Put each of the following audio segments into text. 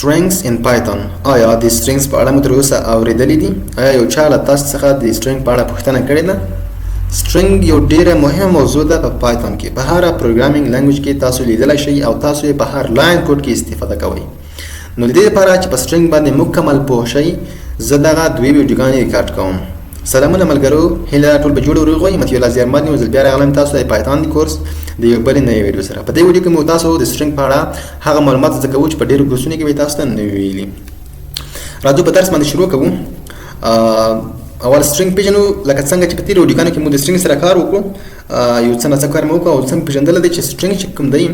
strings in python آیا د strings په اړه مو تر اوسه اورېدلې دي؟ آیا یو چا له تاسو څخه د string په اړه پوښتنه کړې ده؟ string یو ډېره مهمه موضوع ده په python کې. په هر پروګرامینګ لینګویج کې تاسو لیدلی شئ او تاسو یې په هر لاین کوډ کې استفاده کوئ. نو د دې لپاره چې په string باندې مکمل پوه شئ زه دغه دوې ویډیوګانې ریکارډ کوم. سلامونه ملګرو، هیله ټول به جوړ وروغوئ. متي الله زیارمد یو ځل بیا راغلم تاسو د پایتون د کورس د یو بلې نوې ویډیو سره. په دې ویډیو کې مو تاسو د string په اړه هغه معلومات زده کوو چې په ډېرو کورسونو کې به تاسو ته نه ویلي. راځو په درس باندې شروع کوو. اول string پیژنو، لکه څنګه چې په تېرو ویډیوګانو کې مو د string سره کار وکړو، یو څه ناڅه کار مو وکړو او څنګه پېژندلی دی چې string چې کوم دی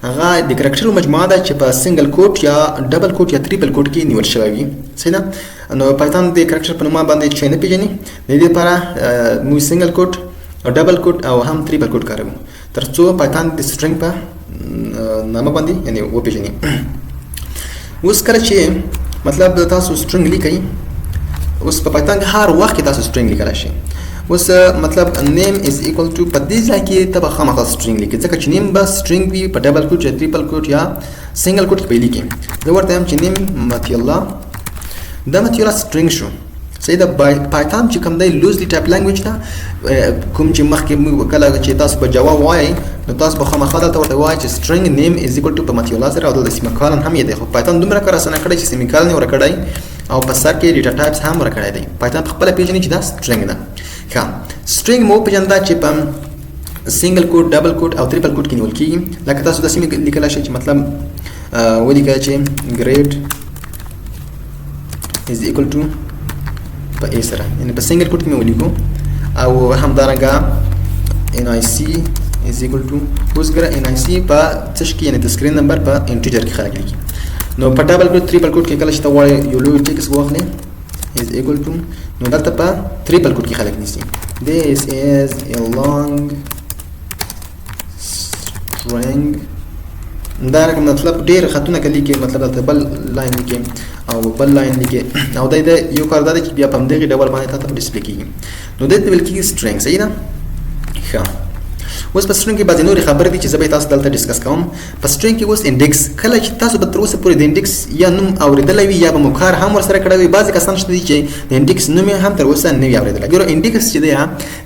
هغه د کرکټرو مجموعه ده چې په سنګل کوټ یا ډبل کوټ یا تریپل کوټ کې نیول شوی وي. صحیح ده؟ نو پایتون د کرکټر په نوم باندې چې نه پېژني، د دې لپاره موږ سنګل کوټ او ډبل کوټ او هم تریپل کوټ کاروو تر څو پایتون د string په نامه باندې یعنې وپېژني. اوس کله چې مطلب تاسو string لیکئ، اوس په پایتون کې هر وخت کې تاسو string لیکلی شئ. اوس مطلب name is equal to په دې ځای کې ته به خامخا string لیکې، ځکه چې name به string وي په ډبل کوټ یا تریپل کوټ یا سنګل کوټ کې به یې لیکې. زه ورته وایم چې name متي الله، دا متي الله string شو. صحیح ده؟ پایتون چې کوم دی لوزلی ټایپ لینګویج ده، کوم چې مخکې کله چې تاسو په جواب وایئ نو تاسو به خامخا دلته ورته وایئ چې string name is equal to په متي الله سره او دلته سیمیکالن هم یې دی. خو پایتون دومره کار اسانه کړی چې سیمیکالن یې ورکړی او په سر کې ډیټا ټایپس هم ورکړی دی. پایتون په خپله پېژني چې دا string ده. ښه، string مو وپېژنده چې په سنګل کوټ، ډبل کوټ او تریپل کوټ کې نیول کېږي. لکه تاسو داسې لیکلی شئ چې مطلب ولیکئ چې grade is equal to په A سره، یعنې په سنګل کوټ کې مې ولیکو، او همدارنګه NIC is equal to اوس ګوره NIC په څه شي کې یعنې د سکرین نمبر په انټیجر کې خلک لیکي. نو په ډبل کوټ تریپل کوټ کې کله چې ته غواړې یو لوی ټیکس واخلې is equal to، نو دلته په تریپل کوټ کې خلک نیسي. This is a long string. دا رقم مطلب ډېر خطونه که لیکې، مطلب دلته بل لاین لیکې او بل لاین لیکې، او دا یو کار دا دی چې بیا په همدغې ډول باندې تا ته ډسپلې کېږي. نو دې ته ویل کېږي string. صحیح ده؟ ښه، اوس په string کې بعضې نورې خبرې دي چې زه به یې تاسو دلته ډسکس کوم. په string کې اوس انډیکس، کله چې تاسو به تر اوسه پورې د انډیکس یا نوم اورېدلی وي یا به مو کار هم ورسره کړی وي. بعضې کسان شته دي چې د انډیکس نوم یې هم تر اوسه نه وي اورېدلی. ګوره انډیکس چې دی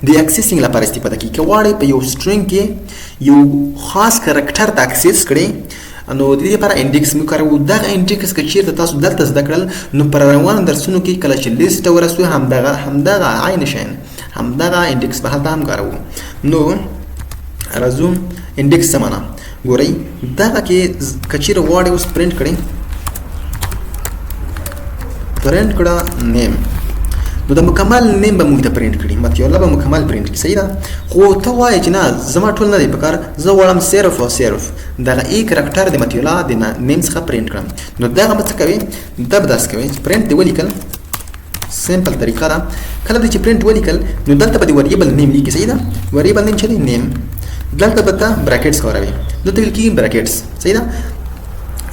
د اکسیسینګ لپاره استفاده کېږي. که غواړئ په یو string کې یو خاص کرکټر ته اکسیس کړئ نو د دې لپاره انډیکس مو کاروو. دغه انډیکس که چېرته تاسو دلته زده کړل نو پر روانو درسونو کې کله چې لیست ته ورسو همدغه عین شین همدغه انډیکس به هلته هم کاروو. نو راځو انډیکس څه معنا ګورئ. دغه کې که چېرې غواړئ اوس پرنټ کړئ، پرنټ کړه نیم، نو د مکمل نیم به موږ ته پرنټ کړي، متي الله به مکمل پرنټ کړي. صحیح ده؟ خو ته وایې چې نه زما ټول نه دی پکار، زه غواړم صرف او صرف دغه ای کرکټر د متي الله د نیم څخه پرنټ کړم. نو دغه به څه کوي؟ دا به داسې کوي چې پرنټ دې ولیکل، سمپل طریقه ده. کله دې چې پرنټ ولیکل نو دلته به د وریبل نیم لیکي. صحیح ده؟ وریبل نیم چې دی نیم، دلته به ته براکټس کاروي، دلته ویل کېږي براکټس. صحیح ده؟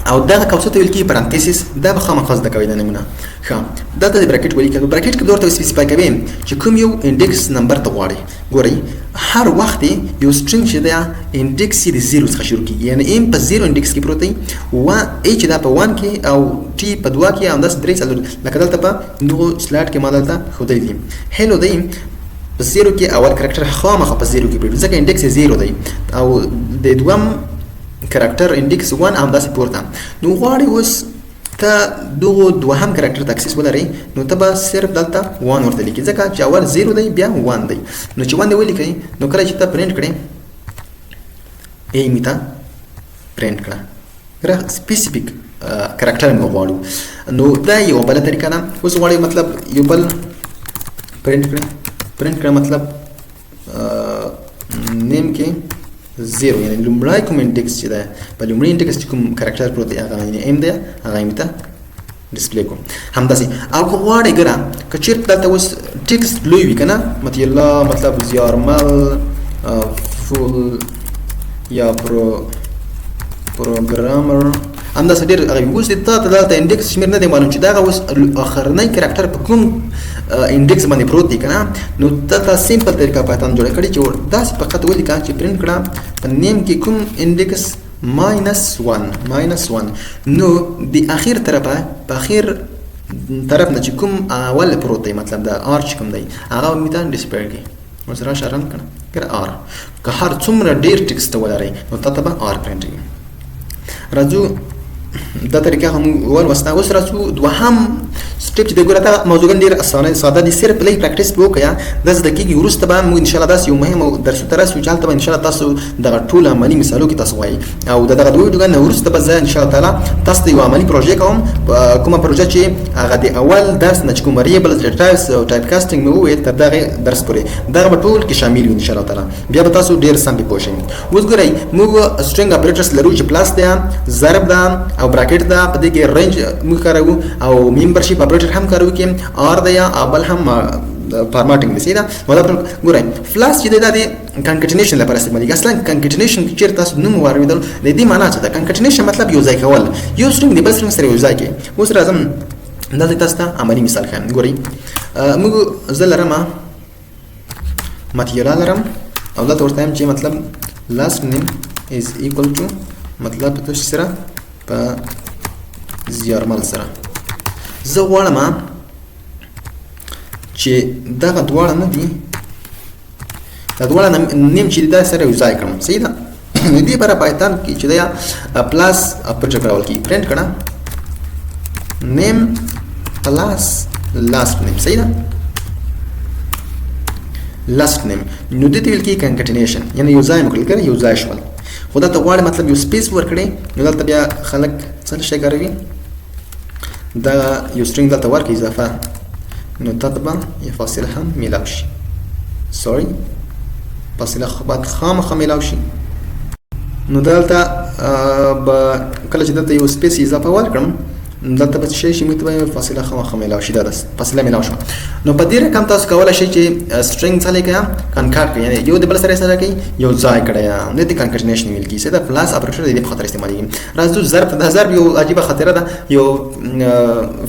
او دغه قوسو ته ویل کېږي پرانتیسس. دا به خامخا زده کوئ دا نمونه. ښه، دلته د براکټ ولیکئ. په براکټ کې به ورته سپیسیفای کوئ چې کوم یو انډیکس نمبر ته غواړئ. ګورئ هر وخت یو string چې دی انډیکس یې د 0 څخه شروع کېږي، یعنې ام په 0 انډیکس کې پروت دی، ای چې دا په 1 کې او ټي په 2 کې، همداسې 3 څلور، لکه دلته په دغو سلاټ کې ما دلته ښودلی دي. هیلو دی په 0 کې اول کرکټر خامخا په 0 کې پرېږدو ځکه انډیکس یې 0 دی، او د دویم کرکټر انډیکس 1 همداسې پورته. نو غواړئ اوس ته دغو دوهم کرکټر ته اکسس ولرئ نو ته به صرف دلته 1 ورته لیکي، ځکه چې اول 0 دی بیا 1 دی. نو چې 1 دی ولیکئ نو کله چې ته پرنټ کړئ ای مې ته پرنټ کړه، سپیسیفیک کرکټر مې غواړو. نو دا یوه بله طریقه ده. اوس غواړئ مطلب یو بل پرنټ کړئ، پرنټ کړه مطلب نیم کې 0، یعنې لومړی کوم انډیکس چې دی په لومړي انډیکس چې کوم کرکټر پروت دی هغه یعنې ام دی، هغه م ته ډسپلی کوم. همداسې او که غواړئ ګره که چېرته دلته اوس ټیکسټ لوی وي که نه، متي الله مطلب زیارمل فول یا پروګرامر همداسې ډېر هغه وي. اوس تا ته دلته انډیکس شمېر نه دی معلوم چې دغه اوس اخرنی کرکټر په کوم انډیکس باندې پروت دی که نه، نو دلته سمپل طریقه پایتون جوړه کړې چې داسې فقط ولیکه چې پرنټ کړه په نیم کې کوم انډیکس -1 نو د اخیر طرفه په اخیر طرف نه چې کوم اول پروت دی مطلب دا ار چې کوم دی هغه میتان ډسپلی کی اوس را شرم کنه کړه ار که هر څومره ډیر ټیکسټ ولري نو تاسو به ار پرنټ کی راځو دا طریقه هم ول وستا اوس راځو دوهم سټپ چې د ګورته موضوعګان ډیر اسانه ساده دي صرف پلی پریکټیس وکیا د دقیقې ورسته به موږ ان شاء الله داس یو مهم درس ترسو چې حالت به ان شاء الله تاسو دغه ټول عملي مثالو کې تاسو وایي او دغه دوی دغه ورسته به ان شاء الله تعالی تاسو یو عملي پروژه کوم کومه پروژه چې هغه د اول درس نه کوم ریبل ټایپس او ټایپ کاسټینګ مو وې تر دغه درس پورې دغه ټول کې شامل وي ان شاء الله تعالی بیا به تاسو ډیر سم به پوښین اوس ګورئ موږ سټرینګ اپریټرز لرو چې پلاس ده ضرب ده او براکټ ده په دې کې رینج موږ کاروو او ممبرشپ اپریټر هم کاروو کې ار ده یا ابل هم فارمټینګ دي سیدا مطلب ګورئ فلاش چې د کنکټینیشن لپاره استعمالي اصلا کنکټینیشن چې تاسو نوم واردل د دې معنی څه ده کنکټینیشن مطلب یو ځای کول یو سټرینګ د بل سټرینګ سره یو ځای کې اوس راځم دا تاسو ته عملي مثال ښیم ګورئ موږ زلرما ماتیریال لرم او دا ورته هم چې مطلب last name is equal to مطلب د سره په زیارمل سره زه غواړم چې دغه دواړه نه دي دا دواړه نیم چې دا سره یو ځای کړم صحیح ده نو دې لپاره پایتون کې چې دا پلاس اپریټر کارول کی پرنټ کړه نیم پلاس لاست نیم صحیح ده لاست نیم نو دې ویل کې کنکټینیشن یعنی یو ځای مکل کړه یو ځای شول خدا ته غواړي مطلب یو سپیس ورکړي نو دلته بیا خلک څه شي کوي دا یو سټرینګ دلته ورکړي اضافه نو تطبع یه فاصله هم میلاو شي سوري فاصله بعد خامخا میلاو شي نو دلته به کله چې دلته یو سپیس اضافه ورکړم دلته به شي متوي فاصله خامخا میلاو شي دا فاصله میلاو شو نو په دې رقم تاسو کولای شئ چې سټرینګ څه لیکه کنکاټ یعنی یو د بل سره سره کوي یو ځای کړی نه د کنکټینیشن ویل کیږي دا پلاس اپریټر د خاطر استعمالي راځو ضرب یو عجیبه خاطره ده یو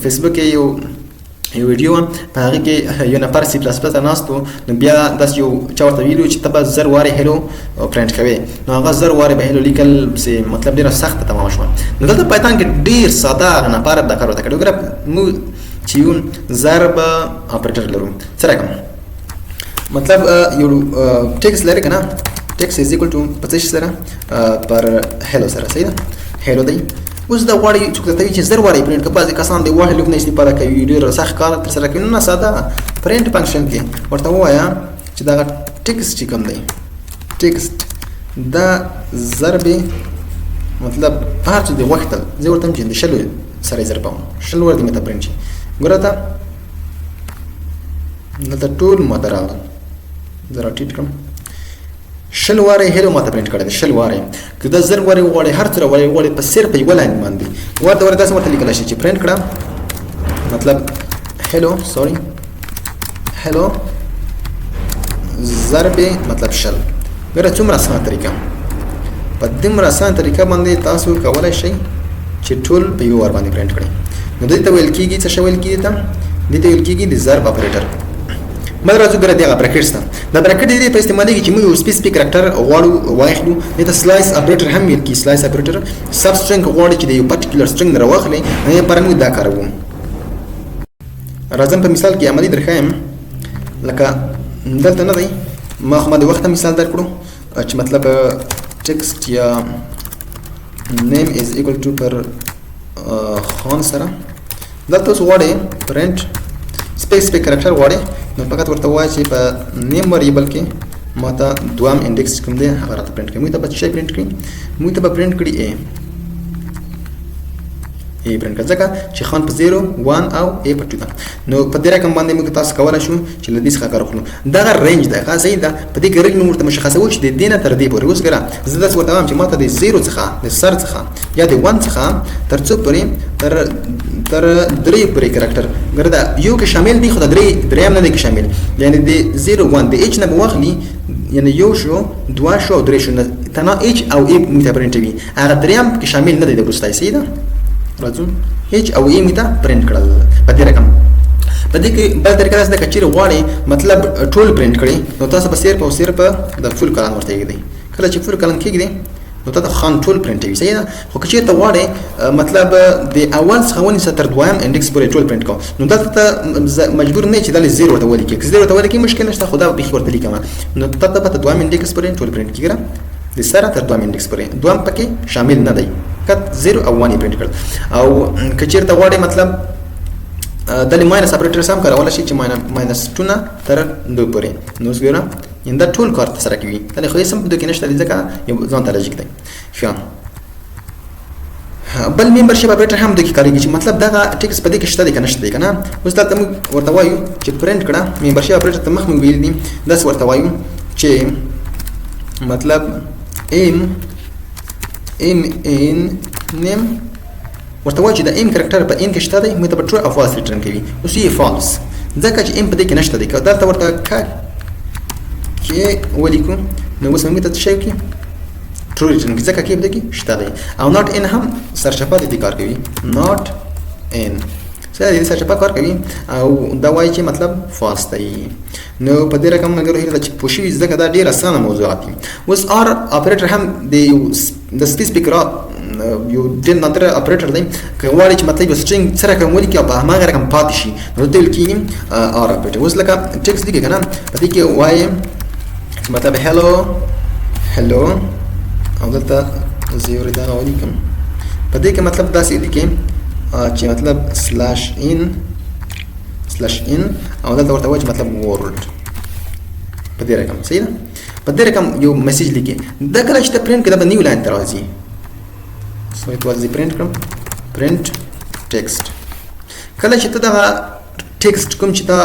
فیسبوک یو ویډیو په هغه کې یو نفر سی پلاس پلاس ناستو نو بیا داس یو چاورته ویلو چې تبه زر واره هلو پرنټ کوي نو هغه زر واره به هلو لیکل سي مطلب ډیره سخت تمام شو نو دلته پایتون کې ډیر ساده نفر د کار وکړو ګره مو چې یو ضرب اپریټر لرو سره کوم مطلب یو ټیکس لري کنه ټیکس از ایکوال ټو پاتې سره پر هلو سره صحیح ده هلو دی اوس دا غواړي چې ته چې زر واره پرنټ کپازي کسان دی واه لوک نه استفاده کوي ډیر سخت کار تر سره کوي نه ساده پرنټ فنکشن کې ورته وایا چې دا ټیکسټ چې کوم دی ټیکسټ دا ضرب مطلب هر څه دی وخت زه ورته چې شلو سره ضربم شلو ورته مته پرنټ شي ګوره تا دا ټول مدار زرا ټیټ کوم شل واره هلو ماته پرنټ کړی شل واره که دا زر واره وړي هر څه وړي په صرف یو لاین باندې ورته داسې ورته لیکل شي چې پرنټ کړه مطلب هلو سوري هلو ضرب مطلب شل ګوره څومره اسانه طریقه په دومره اسانه طریقه باندې تاسو کولای شئ چې ټول په یو ور باندې پرنټ کړئ نو دې ته ویل کېږي څه ویل کېږي ته دې ته ویل کېږي د ضرب اپریټر مله راځو ګره دغه براکټس ته دا براکټ دې په استعمالي کې چې موږ یو سپیسیفیک کریکټر غواړو واخلو دته سلایس اپریټر هم ویل کی سلایس اپریټر سب سټرینګ غواړي چې د یو پارټیکولر سټرینګ نه راوخلي نه پر موږ دا کاروو راځم په مثال کې عملي درخایم لکه دلته نه دی ما خو ما د وخت مثال درکړو چې مطلب ټیکسټ یا name is equal to پر خان سره دلته اوس غواړي پرنټ سپیسیفیک کریکټر غواړي نو فقط ورته وایي چې په نیم وریبل کې ماته دوام انډیکس کوم دی هغه راته پرنټ کړي موږ ته به څه پرنټ کړي موږ ته به پرنټ کړي ا پرنټ کړه ځکه چې خان په 0 1 او ا په 2 ده نو په دې رقم باندې موږ تاسو کولای شو چې لدې څخه کار وکړو دا رینج ده ښه صحیح ده په دې کې رینج نو ورته مشخصه و چې د دینه تر دې پورې اوس ګره زه داس ورته وایم چې ماته د 0 څخه د سر څخه یا د 1 څخه تر څو پورې تر 3 پورې کریکټر ګره دا یو کې شامل دي خو د 3 هم نه دي کې شامل یعنی د 0 1 د اچ نه بوخلی یعنی یو شو دوا شو درې شو تنا اچ او ای متپرنټوي هغه درې هم کې شامل نه دي د وروستای صحیح ده راځو اچ او ای میته پرنٹ کړل په دې رقم په دې کې بل طریقه ده چې غواړي مطلب ټول پرنٹ کړي نو تاسو به صرف او صرف د فول کلام ورته کېږي کله چې فول کلام کېږي نو ته د خان ټول پرنټوي صحیح ده خو که چېرته غواړې مطلب د اول څخه ونیسه تر دویم انډکس پورې ټول پرنټ کوم نو دلته ته مجبور نه یې چې دلته زیر ورته ولیکې که زیر ورته ولیکې مشکل نشته خو دا بیخي ورته لیکمه نو ته به ته دویم انډکس پورې ټول پرنټ کېږي د سره تر دویم انډکس پورې دویم پکې شامل نه دی کت 0 او 1 یې پرنټ کړل او که چېرته غواړې مطلب دلې ماینس اپریټر سم کارولای شي چې ماینس 2 نه تر 2 پورې نو اوس ګوره دا ټول کار ترسره کوي دا خو یې سم په دوی کې نشته دی ځکه یو ځان ته لوجیک دی ښه بل ممبرشپ اپریټر هم دوی کې کارېږي چې مطلب دغه ټیکس په دې کې شته دی که نشته دی که نه اوس دلته موږ ورته وایو چې پرنټ کړه ممبرشپ اپریټر ته مخ موږ ویلي دي داسې ورته وایو چې مطلب ام ان نیم ورته وایو چې د ام کرکټر په ان کې شته دی موږ ته به ټرو او فالس ریټرن کوي اوس یې فالس ځکه چې ام په دې کې نشته دی که دلته ورته کې ولیکو نو اوس موږ ته څه شی وکړي ټرو ریټرن کړي ځکه کې په دې کې شته دی او ناٹ ان هم سرچپه دې کار کوي ناٹ ان دې سرچپه کار کوي او دا وایي چې مطلب فالس دی نو په دې رقم ملګرو هیله ده چې پوه شوي ځکه دا ډېر اسانه موضوعات دي اوس آر اپریټر هم د سپیسیفیک یو ډېر نادر اپریټر دی که غواړي چې مطلب یو سټرینګ څه رقم ولیکي او په هماغه رقم پاتې شي نو ته ویل کېږي آر اپریټر اوس لکه ټیکس لیکي که نه په دې کې وایي مطلب هلو او دلته زه یو دغه ولیکم په دې کې مطلب داسې لیکي چې مطلب سلاش ان او دلته ورته وایي چې مطلب ورلډ په دې رقم صحیح ده په دې رقم یو میسیج لیکي دا کله چې ته پرنټ کړه به نیو لاین ته راځي سو ایت واز پرنټ کړم پرنټ ټیکسټ کله چې ته دغه ټیکسټ کوم چې تا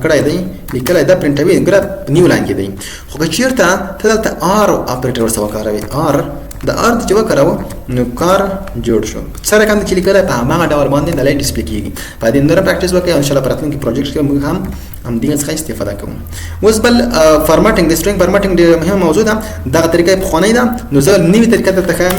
کړی دی لیکلی دا پرنټوي ګوره نیو لاین کې دی خو که چېرته ته دلته آر اپریټر ورسره وکاروې آر د آر چې وکاروه نو کار جوړ شو څه رقم چې لیکلی په هماغه ډول باندې د لایټ ډسپلې کېږي په دې نوره پریکټس وکړئ او انشاءالله په راتلونکي پروجیکټ کې موږ هم همدې څخه استفاده کوو اوس بل فارمټینګ د سټرینګ فارمټینګ ډېره مهمه موضوع ده دغه طریقه یې پخوانۍ ده نو زه نوې طریقه درته ښیم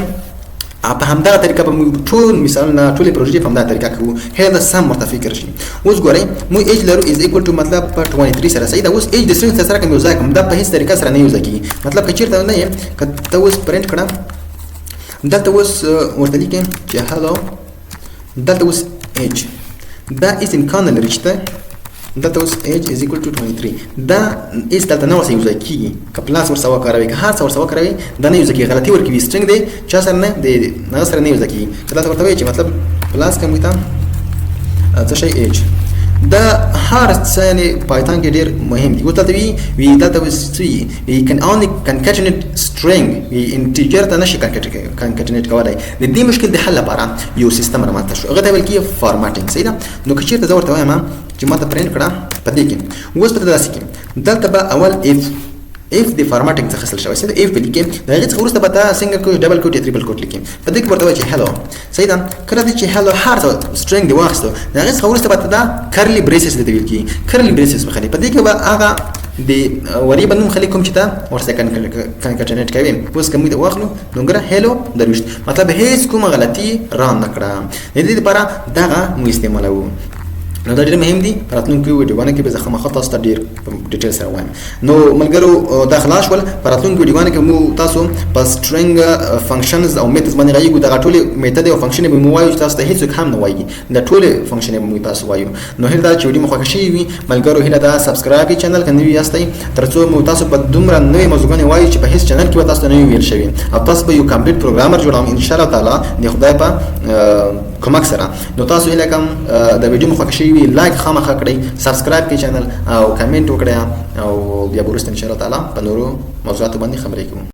په همدغه طریقه به موږ ټول مثالونه ټولې پروژې په همدغه طریقه کوو هله سم ورته فکر شي اوس ګورئ موږ ایج لرو از ایکول ټو مطلب په 23 سره صحیح ده اوس ایج د سټرینګ سره کوم یو ځای کوم دا په هیڅ طریقه سره نه یو ځای کېږي مطلب که چېرته نه یې که ته اوس پرنټ کړه دلته اوس ورته لیکم چې هلو دلته اوس ایج دا از امکان لري چې ته دلته اوس ایج از ایکول ټو 23 دا ایز دلته نه ورسره یو ځای کېږي که پلاس ورسره وکاروئ که هر څه ورسره وکاروئ دا نه یو ځای کېږي غلطي ورکوي سټرینګ دی چا سره نه د هغه سره نه یو ځای کېږي که دلته ورته وایي چې مطلب پلاس کوم ته څه شی ایج دا هر څه یعنې پایتان کې ډېر مهم دي اوس دلته وي دلته اوس څه وي can only concatenate string وي انټیجر ته نشي concatenate کولی د دې مشکل د حل لپاره یو سیستم رامنځته شو هغه ته ویل کېږي فارمټینګ صحیح ده نو که چېرته زه ورته وایم چې ما ته پرنټ کړه په دې کې اوس به ته داسې کړي دلته به اول اف د فارمټینګ څخه اخیستل شوی صحیح ده اف به لیکې د هغې څخه وروسته به ته سنګل کوټ ډبل کوټ یا تریپل کوټ لیکې په دې کې ورته وایي چې هلو صحیح ده کله دې چې هلو هر څه سټرینګ دې واخیستو د هغې څخه وروسته به ته دا کرلي بریسس دې ته ویل کېږي کرلي بریسس به خلي په دې کې به هغه د وریبل نوم خلي کوم چې ته ورسره کنکټنیټ کوي اوس که موږ د واخلو نو ګوره هیلو درویشت مطلب هېڅ کومه غلطي را نه کړه د دې لپاره دغه موږ استعمالوو نو دا ډېر مهم دي په راتلونکو ویډیوګانو کې به زه خامخا تاسو ته ډېر په ډیټیل سره وایم نو ملګرو دا خلاص شول په راتلونکو ویډیوګانو کې موږ تاسو په سټرینګ فنکشنز او میتھډز باندې غږیږو دغه ټولې میتھډ او فنکشن به موږ وایو چې تاسو ته هېڅوک هم نه وایي دا ټولې فنکشن به موږ تاسو وایو نو هیله ده چې ویډیو مو خوښه شوې وي ملګرو هیله ده سبسکرایب کړئ چینل که نوي یاستئ تر څو موږ تاسو په دومره نوې موضوعګانې وایو چې په هېڅ چینل کې به تاسو ته نه وي ویل شوي او تاسو به یو کمپلیټ پروګرامر جوړوم انشاءالله تعالی د خدای په کومک سره نو تاسو هیله کوم د ویډیو مو خوښه شوې وي لایک خامخا کړئ سبسکرایب کړئ چینل او کمنټ وکړئ او بیا وروسته انشاءالله تعالی په نورو موضوعاتو باندې خبرې کوو